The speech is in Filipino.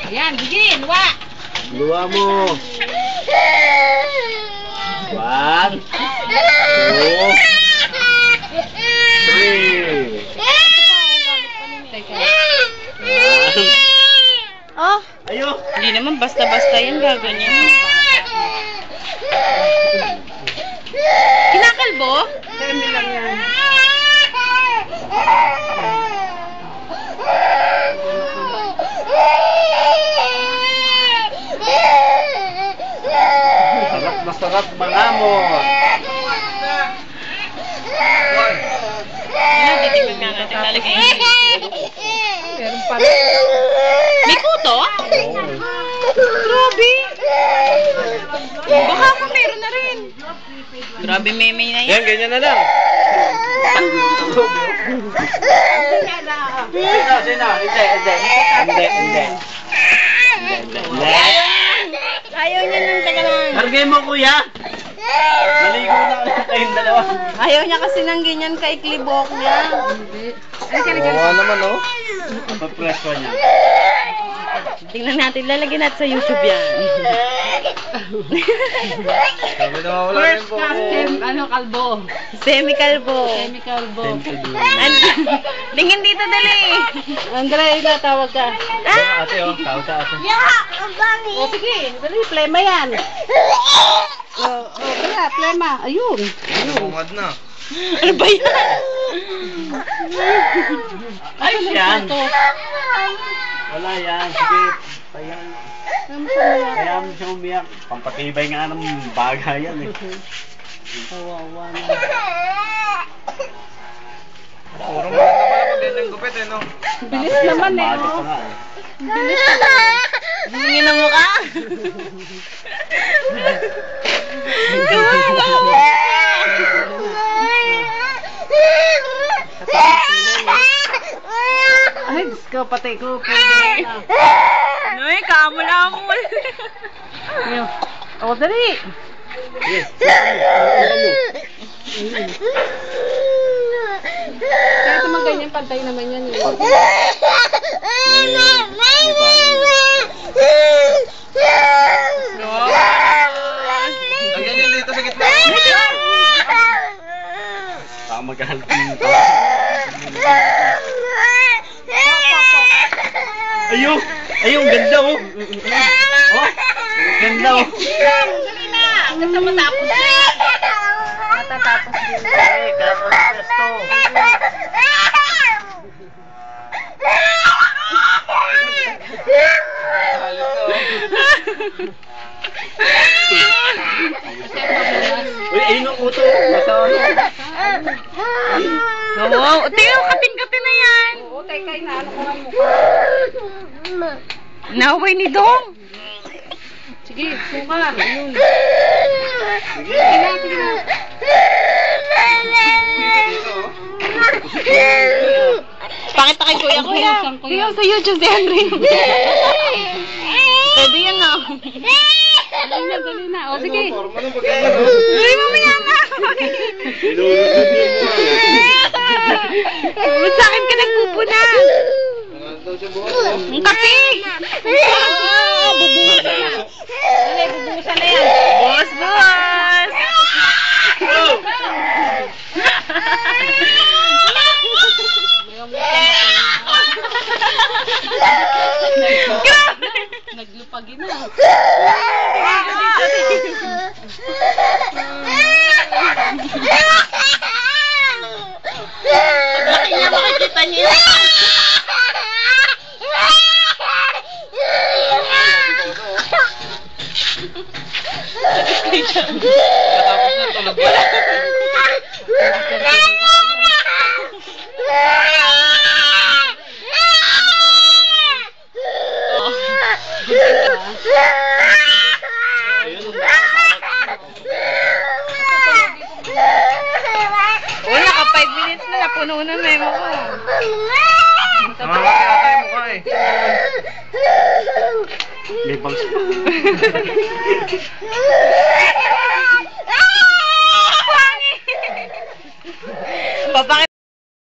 Yan, sige, luwa. Luwa mo. 1, 2, 3. Oh, Ayo. hindi naman basta-basta yan gaganyan. Kinakalbo? Dami lang yan. Sarap na sarap mga mo. Yan, titignan nga natin. Lalagay. Meron pala. May kuto? Grabe. Baka ako meron na rin. Grabe, meme na yan. Yan, ganyan na lang. Sino? Hindi. Ayaw niya nang taga naman. Kargay mo, kuya. Naligo na ulit kayong dalawa. Ayaw niya kasi ng ganyan kaiklibok niya. Oo naman, oh. Papresko niya. Tingnan natin, lalagyan natin sa YouTube yan. Sabi na wala rin po. Kalbo. Semi-kalbo. Semi-kalbo. Tingin dito, dali. Andre, tawag ka. Ate, oh. Tao sa ate. O sige, dali, plema yan. Kaya, plema. Ayun. Bungad na. Ano ba yan? Ay, yan. Wala yan. Sige. Payan. Kaya mo siya umiyak. Pampatibay nga ng bagay yan eh. Kawawa na. Puro mo na pala pag ganyan gupit eh, no? Bilis naman eh, Bago pa oh. nga eh. Bilis naman. Tingin ang mukha. Ay, Diyos ko, patay ko. Noy, kamula-mula. O, dali. Yes. Kaya ito mga ganyan, pantay naman yan. Eh. Lagyan yun dito sa gitna. Maghahalpin pa. Ayun! Ayun, ganda oh! Oh! Ganda oh! Dali na. Hanggang sa matapos na. Matatapos din. Ay, kapag pesto! Uy, ayun ang uto! Nasa ano? Oo, tingnan, katin-katin na yan. Oo, teka, inaano ko ang mukha. Naway ni Dong. Sige, suka. Ayun. Sige! Sige na. Pakita kay kuya. Tingnan sa YouTube si Henry. Pwede yan na. Dali na. O, sige. Forma ng pagkain. Uy, mamaya na. Inulusot niyo mo. Ba't sa akin ka nagpupuna? Ano daw siya bukas? Ang kape. Bubuhusan na. Dali, bubuhusan na yan. Boss, boss. Naglupagin na. Laki niya, makikita niyo. Katapos na, tulog ba? Wala ka, 5 minutes na, napuno na memo ko. Namamaki ata yung mukha eh. May bangs pa.